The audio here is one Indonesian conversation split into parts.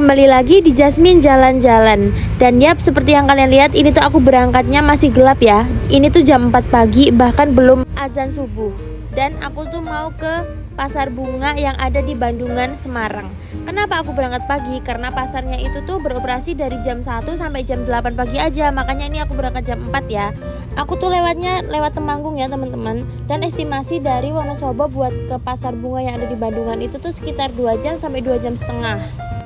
kembali lagi di Jasmine jalan-jalan. Dan yap, seperti yang kalian lihat, ini tuh aku berangkatnya masih gelap ya. Ini tuh jam 4 pagi, bahkan belum azan subuh. Dan aku tuh mau ke pasar bunga yang ada di Bandungan, Semarang. Kenapa aku berangkat pagi? Karena pasarnya itu tuh beroperasi dari jam 1 sampai jam 8 pagi aja. Makanya ini aku berangkat jam 4 ya. Aku tuh lewatnya lewat Temanggung ya teman-teman. Dan estimasi dari Wonosobo buat ke pasar bunga yang ada di Bandungan itu tuh sekitar 2 jam sampai 2 jam setengah.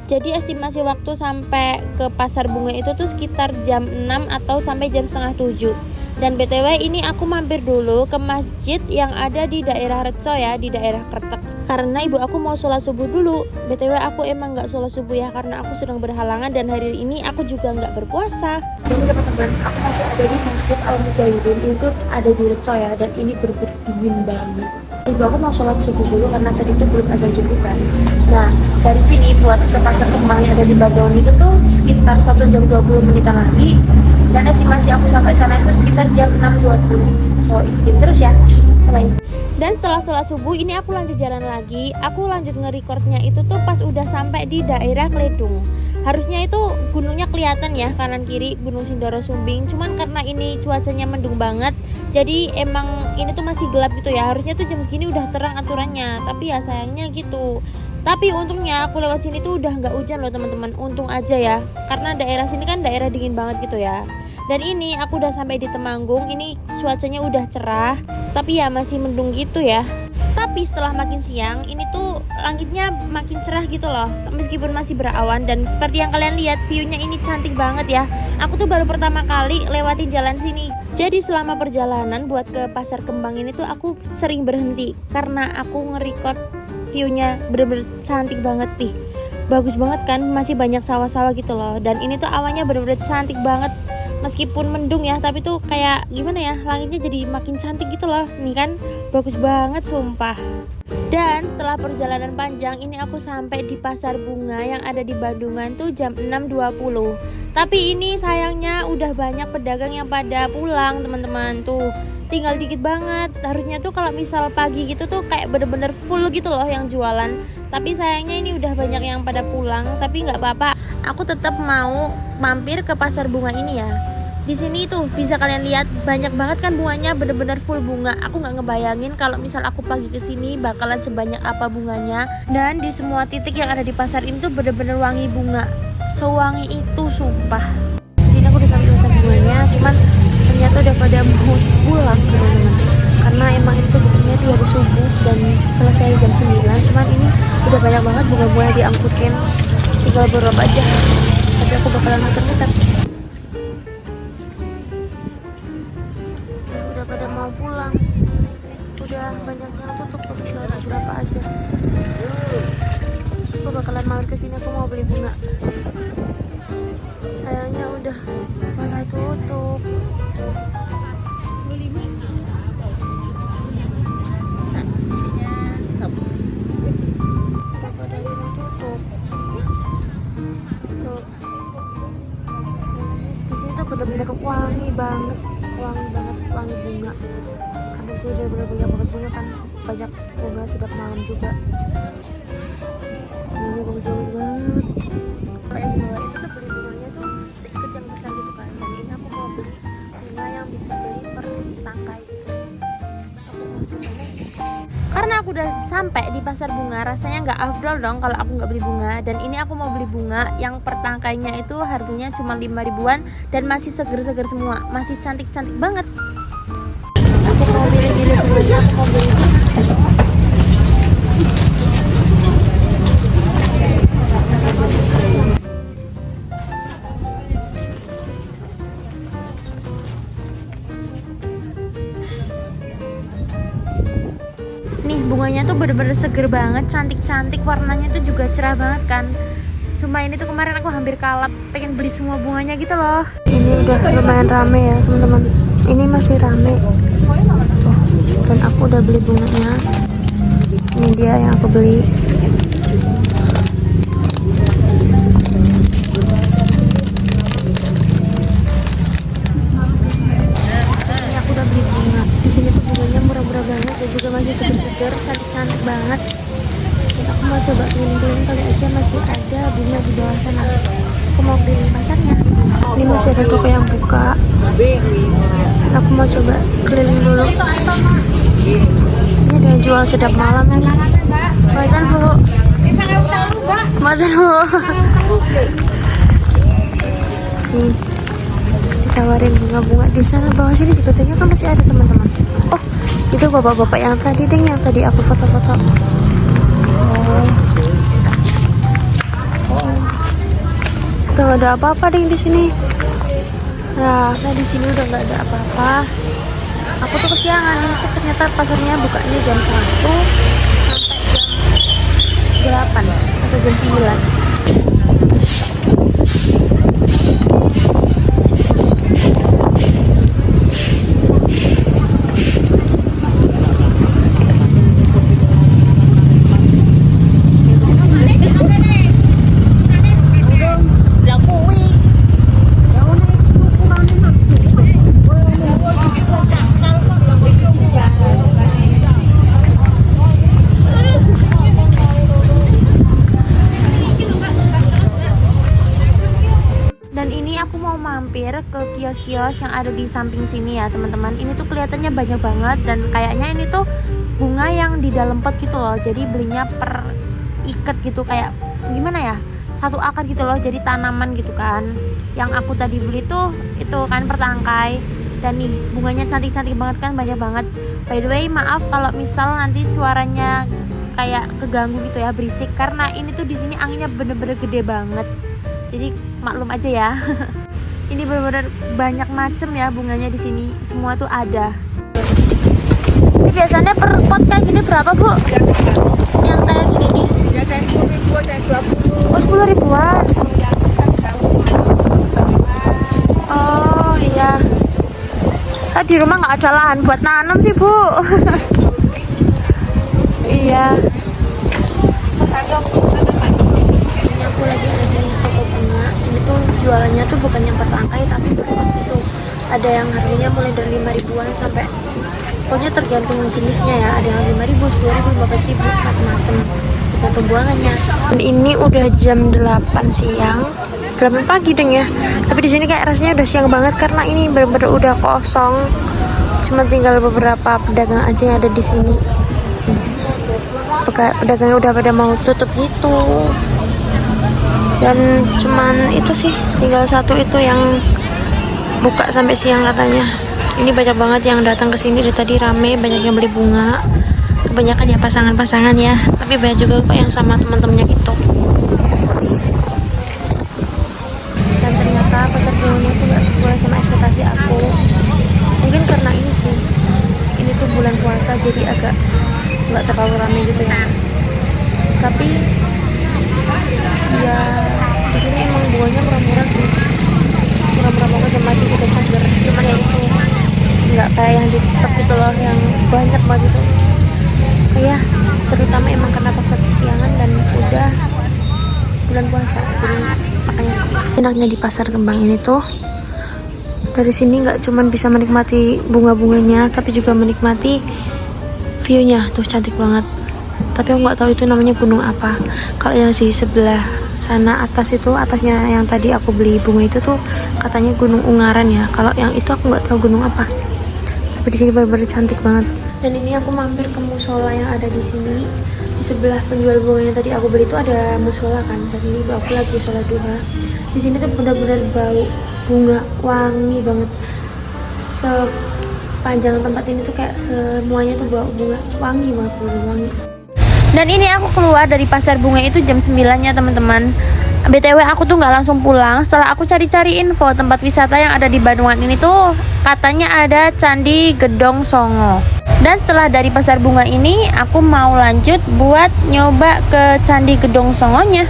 Jadi estimasi waktu sampai ke pasar bunga itu tuh sekitar jam 6 atau sampai jam setengah 7. Dan BTW ini aku mampir dulu ke masjid yang ada di daerah Reco ya, di daerah Kretek. Karena ibu aku mau sholat subuh dulu. BTW aku emang gak sholat subuh ya, karena aku sedang berhalangan dan hari ini aku juga gak berpuasa. Jadi teman-teman, aku masih ada di Masjid Al-Mujahidin, itu ada di Reco ya, dan ini bener-bener dingin banget. Ibu aku mau sholat subuh dulu karena tadi itu belum azan subuh kan. Nah, dari sini buat ke pasar kembang yang ada di Bandung itu tuh sekitar 1 jam 20 menitan lagi. Dan estimasi aku sampai sana itu sekitar jam 6.20. So, ikutin terus ya. Bye. Dan setelah sholat subuh ini aku lanjut jalan lagi. Aku lanjut nge-recordnya itu tuh pas udah sampai di daerah Kledung. Harusnya itu gunungnya kelihatan ya, kanan kiri Gunung Sindoro Sumbing. Cuman karena ini cuacanya mendung banget, jadi emang ini tuh masih gelap gitu ya. Harusnya tuh jam segini udah terang aturannya, tapi ya sayangnya gitu. Tapi untungnya aku lewat sini tuh udah nggak hujan loh teman-teman. Untung aja ya, karena daerah sini kan daerah dingin banget gitu ya. Dan ini aku udah sampai di Temanggung. Ini cuacanya udah cerah, tapi ya masih mendung gitu ya. Tapi setelah makin siang, ini tuh langitnya makin cerah gitu loh, meskipun masih berawan. Dan seperti yang kalian lihat, view-nya ini cantik banget ya. Aku tuh baru pertama kali lewatin jalan sini. Jadi selama perjalanan buat ke pasar kembang ini tuh aku sering berhenti, karena aku nge-record view-nya bener-bener cantik banget nih. Bagus banget kan, masih banyak sawah-sawah gitu loh. Dan ini tuh awannya bener-bener cantik banget. Meskipun mendung ya, tapi tuh kayak gimana ya, langitnya jadi makin cantik gitu loh. Nih kan, bagus banget sumpah. Dan setelah perjalanan panjang ini aku sampai di pasar bunga yang ada di Bandungan tuh jam 6.20. Tapi ini sayangnya udah banyak pedagang yang pada pulang teman-teman tuh. Tinggal dikit banget. Harusnya tuh kalau misal pagi gitu tuh kayak bener-bener full gitu loh yang jualan. Tapi sayangnya ini udah banyak yang pada pulang. Tapi nggak apa-apa, aku tetap mau mampir ke pasar bunga ini ya. Di sini tuh bisa kalian lihat banyak banget kan bunganya, bener-bener full bunga. Aku nggak ngebayangin kalau misal aku pagi kesini bakalan sebanyak apa bunganya. Dan di semua titik yang ada di pasar ini tuh bener-bener wangi bunga, sewangi itu sumpah. Jadi aku udah sampai pasar bunganya, cuman ternyata udah pada mau pulang teman-teman. Karena emang itu buktinya tuh hari subuh dan selesai jam 9. Cuman ini udah banyak banget bunga-bunga diangkutin, tinggal beberapa aja. Tapi aku bakalan muter-muter. Udah pada mau pulang, udah banyak yang tutup tuh, tinggal beberapa aja. Aku bakalan mampir kesini, aku mau beli bunga. Sayangnya udah pada tutup. Bener-bener wangi banget wangi bunga. Karena sih udah bener-bener banget bunga kan, banyak bunga sedap malam juga. Ini bagus banget. Kalau yang di bawah itu tuh beli bunganya tuh seikat yang besar gitu kan. Dan ini aku mau beli bunga yang bisa beli per tangkai gitu. Aku mau coba. Karena aku udah sampai di pasar bunga, rasanya nggak afdol dong kalau aku nggak beli bunga. Dan ini aku mau beli bunga yang per tangkainya itu harganya cuma 5 ribuan dan masih seger-seger semua, masih cantik-cantik banget. Aku mau pilih-pilih bunganya, aku mau beli. Nih bunganya tuh bener-bener seger banget, cantik-cantik, warnanya tuh juga cerah banget kan. Cuma ini tuh kemarin aku hampir kalap, pengen beli semua bunganya gitu loh. Ini udah lumayan rame ya teman-teman. Ini masih rame tuh. Dan aku udah beli bunganya. Ini dia yang aku beli. Ini aku udah beli bunga. Di sini tuh bunganya murah-murah banget dan juga masih seger-seger, cantik-cantik banget. mau coba keliling-keliling kali aja masih ada bunga di bawah sana. Aku mau keliling pasarnya. Ini masih ada toko yang buka. Aku mau coba keliling dulu. Ini ada yang jual sedap malam ini. Makan bu. Makan bu. Nih, ditawarin bunga-bunga di sana bawah sini juga ternyata masih ada teman-teman. Oh, itu bapak-bapak yang tadi deh, yang tadi aku foto-foto. Udah gak ada apa-apa deh di sini. Nah di sini udah nggak ada apa-apa. Aku tuh kesiangan. Ini tuh ternyata pasarnya bukanya jam 1 sampai jam 8 atau jam 9. Dan ini aku mau mampir ke kios-kios yang ada di samping sini ya teman-teman. Ini tuh kelihatannya banyak banget dan kayaknya ini tuh bunga yang di dalam pot gitu loh. Jadi belinya per ikat gitu, kayak gimana ya, satu akar gitu loh, jadi tanaman gitu kan. Yang aku tadi beli tuh itu kan per tangkai. Dan nih bunganya cantik-cantik banget kan, banyak banget. By the way maaf kalau misal nanti suaranya kayak keganggu gitu ya, berisik, karena ini tuh di sini anginnya bener-bener gede banget. Jadi maklum aja ya. Ini benar-benar banyak macem ya bunganya di sini. Semua tuh ada. Ini biasanya per pot kayak gini berapa, Bu? Yang kayak gini nih. Ya ada 10.000, ada 20. Oh, 10 ribuan. Oh, iya. Di rumah nggak ada lahan buat nanam sih, Bu. Iya. Ini aku lagi ada di toko bunga. Ini tuh jualannya tuh bukan yang per tangkai tapi per pot gitu. Ada yang harganya mulai dari 5 ribuan sampai, pokoknya tergantung jenisnya ya. Ada yang 5 ribu, 10 ribu, 15 ribu, macam-macam tergantung buangannya. Dan ini udah jam 8 siang, 8 pagi deng ya. Tapi di sini kayak rasanya udah siang banget karena ini bener-bener udah kosong. Cuma tinggal beberapa pedagang aja yang ada di sini. Pedagangnya udah pada mau tutup gitu. Dan cuman itu sih, tinggal satu itu yang buka sampai siang katanya. Ini banyak banget yang datang ke sini dari tadi, rame, banyak yang beli bunga. Kebanyakan ya pasangan-pasangan ya, tapi banyak juga kok yang sama teman-temannya gitu. Dan ternyata pasar bunganya tuh gak sesuai sama ekspektasi aku. Mungkin karena ini sih, ini tuh bulan puasa jadi agak nggak terlalu ramai gitu ya. Tapi ya di sini emang bunganya murah-murah sih, murah-murah banget dan masih seger-seger. Cuman ya itu nggak kayak yang di TikTok gitu loh, yang banyak banget gitu. Ya terutama emang karena faktor kesiangan dan udah bulan puasa, jadi makanya sepi. Enaknya di pasar kembang ini tuh, dari sini nggak cuman bisa menikmati bunga-bunganya, tapi juga menikmati view-nya tuh, cantik banget. Tapi aku nggak tahu itu namanya gunung apa. Kalau yang di sebelah sana atas itu, atasnya yang tadi aku beli bunga itu tuh katanya Gunung Ungaran ya. Kalau yang itu aku nggak tahu gunung apa. Tapi di sini benar-benar cantik banget. Dan ini aku mampir ke musola yang ada di sini. Di sebelah penjual bunga yang tadi aku beli itu ada musola kan. Dan ini aku lagi sholat duha. Di sini tuh benar-benar bau bunga wangi banget. Sepanjang tempat ini tuh kayak semuanya tuh bau bunga wangi banget, wangi. Dan ini aku keluar dari pasar bunga itu jam 9-nya teman-teman. BTW aku tuh nggak langsung pulang. Setelah aku cari-cari info tempat wisata yang ada di Bandungan ini tuh katanya ada Candi Gedong Songo. Dan setelah dari pasar bunga ini aku mau lanjut buat nyoba ke Candi Gedong Songonya.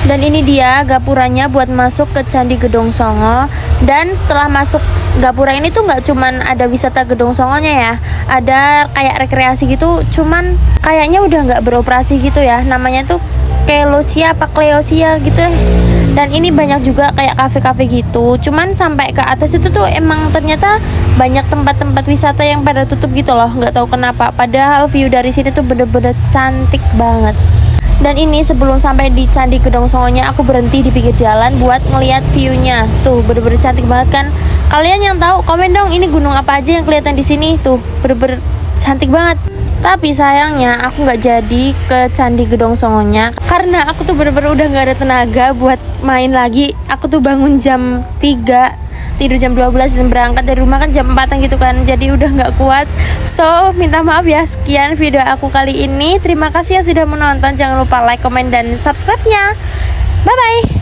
Dan ini dia gapuranya buat masuk ke Candi Gedong Songo. Dan setelah masuk gapura ini tuh nggak cuman ada wisata Gedong Songonya ya, ada kayak rekreasi gitu, cuman kayaknya udah nggak beroperasi gitu ya. Namanya tuh Kelosia apa Kleosia gitu ya. Dan ini banyak juga kayak kafe-kafe gitu. Cuman sampai ke atas itu tuh emang ternyata banyak tempat-tempat wisata yang pada tutup gitu loh. Nggak tahu kenapa. Padahal view dari sini tuh bener-bener cantik banget. Dan ini sebelum sampai di Candi Gedong Songonya, aku berhenti di pinggir jalan buat ngeliat view-nya. Tuh, bener-bener cantik banget kan? Kalian yang tahu komen dong, ini gunung apa aja yang kelihatan di sini? Tuh, bener-bener cantik banget. Tapi sayangnya aku nggak jadi ke Candi Gedong Songonya karena aku tuh bener-bener udah nggak ada tenaga buat main lagi. Aku tuh bangun jam 3, tidur jam 12 dan berangkat dari rumah kan jam 4 gitu kan. Jadi udah nggak kuat. So, minta maaf ya. Sekian video aku kali ini. Terima kasih yang sudah menonton. Jangan lupa like, komen, dan subscribe-nya. Bye-bye.